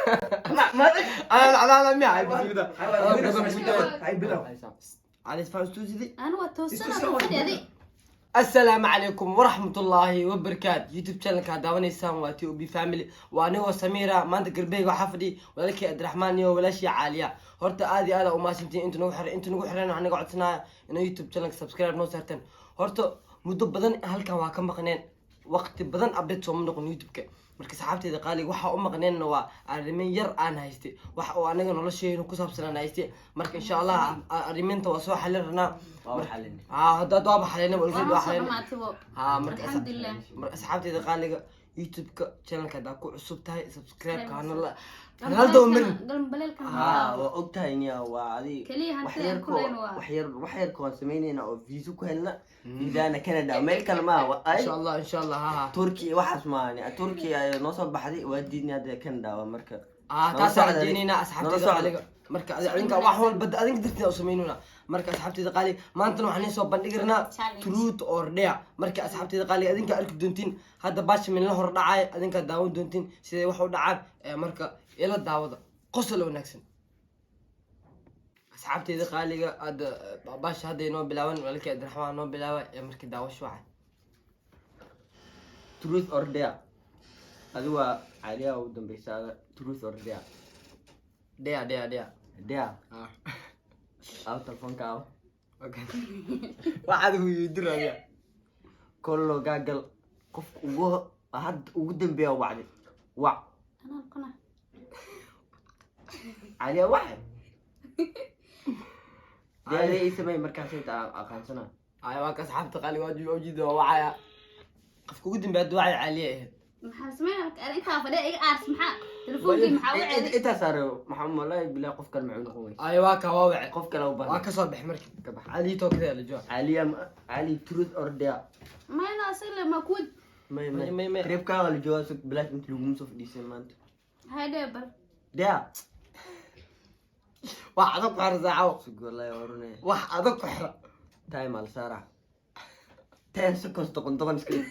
ما انا مي هاي بسيطه هاي بلا على فاستوزي أنا وتوصل هذه السلام عليكم ورحمة الله وبركاته يوتيوب شانل كهداوني سام واتي وبي فاميلي وانا هو سميرة ما انت قربيق وحفدي ولك عبد الرحمن يو ولا شيء عالية هرتا ادي انا وما سنتين انت نوحر وحنا قعدتنا انه يوتيوب شانل سبسكرايب نو سارتن هرتا مدة بدن هلكا waa ka maqneen waqti badan update soo noqon youtube-ka marka saxaabtayda qaali waxa u maqneen waa arrimin yar aan haystay wax oo anaga nolosheena ku saabsan haystay marka insha Allah arriminta waa soo xalirnaa hadda dooba xalina wal gudba xalina marka alxamdulillah asxaabtayda qaaliga youtube-ka channel-ka da ku cusub tahay subscribe kana la hal doomin waa ogtahay in waa adi waxyar koon sameynayna oo visa ku helna idana Canada meel kale ma insha Allah ha Turkey waxaas maani Turkey ay noo soo baxday waa diidnay hadda Canada marka taas arjeenina asxaabtayda qaaliga marka adinka wax walba adinka dirtay oo sameynuna marka asxaabtayda qaali maanta waxaan soo bandhignaa truth or dare marka asxaabtayda qaali adinka arki doontiin hadda baash min la hor dhacay adinka daawan doontiin sidee wax u dhacaan marka ila daawada qosol wanaagsan asxaabtayda qaaliga hadda baash hadda inoo bilaaban walaalkay Abdiraxmaan noo bilaabay markii daawasho waxa truth or dare adu waa caaliya u dambeysada truth or dare dare أو تلفون كاو واحد هو يدرى كله قاقل قف وجوه أحد وقدم بيه وبعد وع أنا القناة عليه واحد ده ليه اسمه مركز أقل سنة أيوة كسحبت قالي واجي وجد وعيا قف قدم بيه وعي عليه maxaa sameeyay inta fadhiya iga aars maxaa telefoonki maxaa wacay inta sar maxamed wallahi bilaa qof kale macuu noqon way aywa ka waawac qof kale u baahan waa ka soo bix markii ka bax ali to kale la joo ali truth or dare ma ina asile ma kud may trip ka la joo soo bilaa inta lagu soo fadhiisay maanta hayde bar dare wax adag ku xirsaacay wallahi warune wax adag ku xira time al sara 10 seconds to konton skip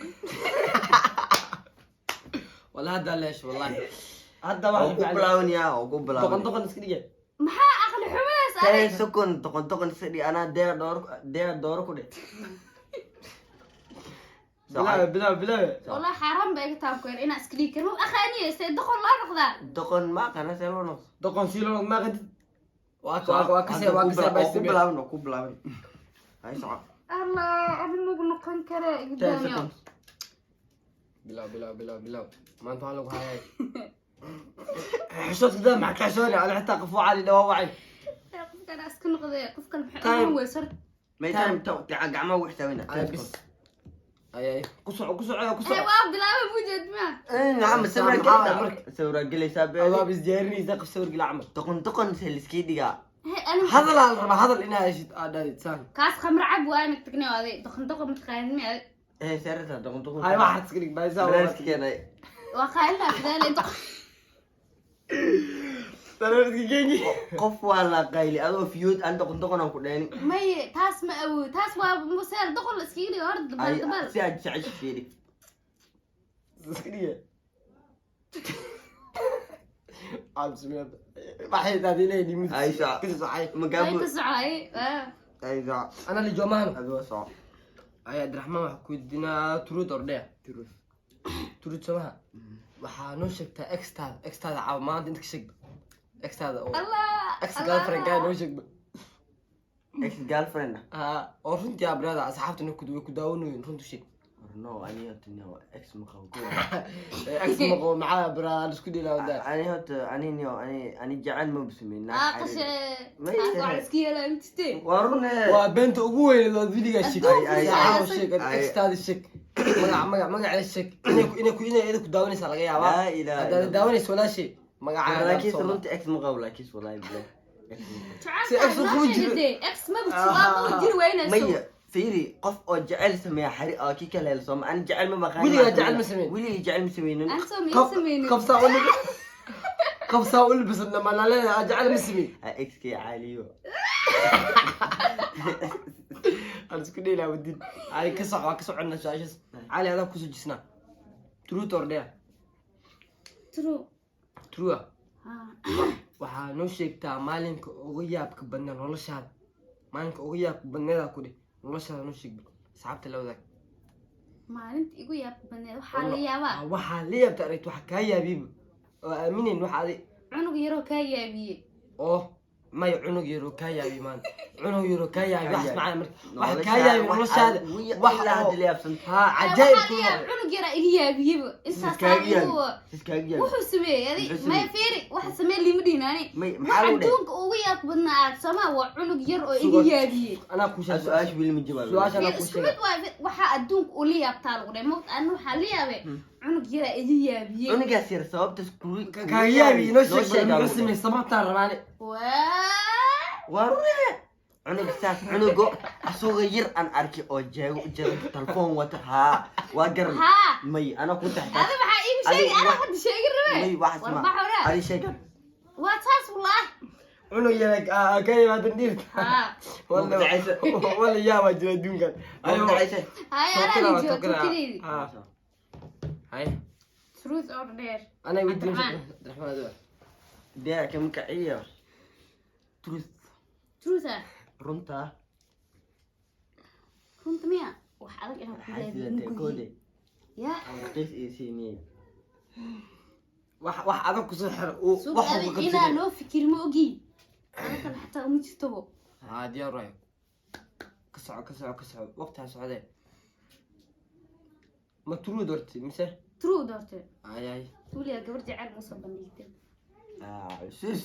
والله هذا ليش والله هذا واحد بلاون يا او بلاون دقن اسكريه maxaa aqli xumaas ay second دقن سدي انا دور كده بلا والله حرام بقى تاكل انا اسكري كرو اخاني سيدخل لا نقدا دقن ما كان سيلونو دقن سيلونو ما قد واكسي بس بلاون هاي صعب الله ابن نقن كره قدامي بلا ما انت على هاي حشوت ده مع كاسوني انا حتى قفوا علي دواوعي قفك انا اسكن قضيه قفك المحل هو صرت ما يتم تاع قعمه وحده هنا بس اي قصع ايوه بلا بوجد ما نعم سورة قلي سابع الله بيزجرني سقف سور قل عمل دقن سلسكي دقا هذا لا هذا اللي انا ايش انسان كاس خمر عب وانا تقني هذه دقن متخيلني ايه سرتها دقن هاي واحد سكريك بايزا وخايلها كذا ترى كيجي قف ولا قايلي ادو فيود انت دقن او كدين مي تاس ما او تاس وا مسير دقن اسكيلي ورد بل سي تعيش فيدي سكريه عم سمعت واحد هذه ليدي من اي ساعه كذا صحيح مقابل اي ساعه اي ساعه انا اللي جمانو هذا صعب يا عبد الرحمن waxa ku dinaa truth or dare truth samaha waxa noo sheegtaa extada maanta inta ka sheeg extada oo Allah ex girlfriend ka noo sheeg ex girlfriend oo runtii abrada asxaabtuna ku daawanayeen runtii sheeg no ani hatna ex maqaw ex maqaw maca brada isku dhilaa wada ani jacayl ma bismina qashe ma iskiila intee warune waa beenta ugu weyn oo video sheeg sheeg extada sheeg magaca sheeg inay ku daawanaysa laga yaabaa hada daawanaysa wala shay magaca laakiin runtii ex maqaw laakiin wallahi bilaa ex ma bujir weynayso فيري قف أو جعل سميع حري أو كي كلا لصوم أنا جعل ما بقى ولي جعل مسمين ولي جعل مسمين أنا سمين قفصة أقول بس إنما أنا لا جعل مسمين إكس كي عاليو أنا سكني لا ودي علي كسع عنا شاشة علي هذا كوسو جسنا ترو تورديا ترو ترو waxaa noo sheegtaa maalinka ugu yaabka badnaa noloshaada maalinka ugu yaabka badneedaa ku dheh noloshaada noo sheeg asxaabta la wadaag maalinta igu yaabka badneed waxaa la yaabaa waxaa la yaabta aragti waxa kaa yaabiiba oo aaminen waxa adi cunug yaroo kaa yaabiyey oo may cunug yaroo kaa yaabi maanta cunug yaroo kaa yaabi wax macaan marka waxa kaa yaabi noloshaada wax la hadli yaabsan ha cajaa'ib cunug yaraa iga yaabiyeyba intaas wuxuu sameeyey adi maya fiiri waxa sameey lima dhinaani waxa adduunka ugu yaabka badnaa aad samaa waa cunug yar oo iga yaabiyey anaa ku sheegay su-aasha weli ma jawaab su-aasha anaa ku isku mid sheegay waxaa adduunka ula yaabtaa lagu dhahay mawt ana waxaa la yaabay cunug yaraa iga yaabiyey cunugaas yar sababtas kaa yaabi noo sheeg muxuu sameeyey sababtaan rabaane warre cunug saas cunugo asuga yar aan arki oo jeego jira telefoon wata haa waa garan may ana ku taxta هذا ما حقيقي شيء أنا حد شيء قربه may wax ma ali sheegan واتاس والله cunug yarag ka yimaada dhiirka wala yaaba jira adduunkan ayo هاي أنا اللي جوت كذي hay truth or dare ana widi Abdurrahman dee kam kaciyo truth truth runta كنت ميا وحالك أنا xasidate koode يا qis isiiniyay wax adag ku soo xir سوق أنا لو فكر ما أجي أنا كان حتى أمي تستوى ها ديار راي كسع وقتها سعودي ما ترود ورتي مثل true دارته هاي تقول يا قبر جعل مصاب نيكتب sis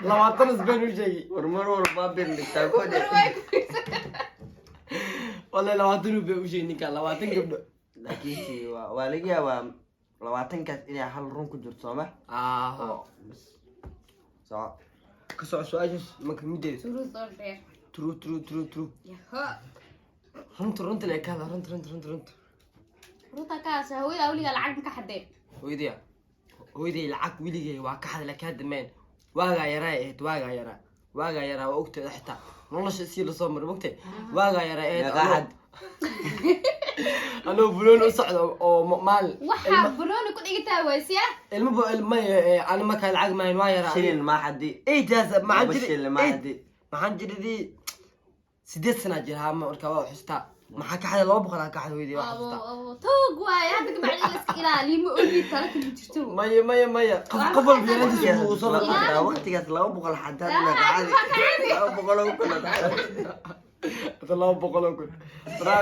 لو عطنس بين وجهي warmar ma bin dhigtaa koode والله لو عطنو بوجهي نكال لو عطن قبل laakiin waa laga yaabaa 20kaas inay hal run ku jirto sooma soo كسع سؤال ما كمدي truth or dare ترو يا ها رنت لا كذا رنت روتا كاس هو أولي العقد كحدين ويدي العق ويلي waa ka hadla ka dameen waaga yaraa waa ogtay xita nolosha si la soo maray ogtay waaga yaraa أنا بلون أصعد أو مال وحى بلون كل إجتها ويسيا أنا ما كان العقد ما ينواير shilin ma xadi إيه جاز ما عندي shilin ma xadi ما عندي ذي سديت سنة جرها ما أركبها وحستا ما حكى حدا لو بخلا كحد ويدي وحستا توق واي هذاك بعد لسك إلى لي مؤلي ترك اللي تشتوه مية قبل بيرنتي وصل waqtigaas 200 xataa ma qaadi 200 kula الله بقول لكم ترى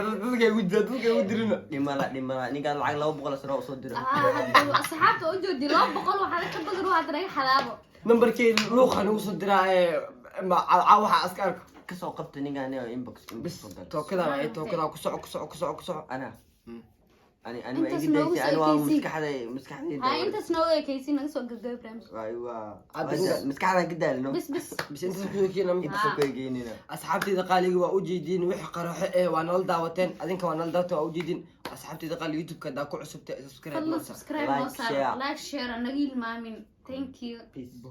تلقى ودرنا dhimala ninkaan lacag 200 sano soo diro هذا أصحابته أجودي لا بقول وحنا كبر وهذا رأي حلابه نمبر كي لوخ نوصل دراعي مع عوحة أسكارك kasoo qabta ninkaan inbox بس تو كذا كسع ana ani ma igi daysay ani waa maskaxday هاي أنت سنوي كيسي نقص وقجا برامج maskaxdan ka daalno بس أنت سكوت كي نم soo geynina أصحابتي ذا قالي وأوجيدين وحق راح وأنا دعوتين أذنك وأنا دعوتين أوجيدين أصحابتي ذا قالي يوتيوب كذا كو عصبت سبسكرايب Like, share. لايك شير نقيل مامين ثانك يو peace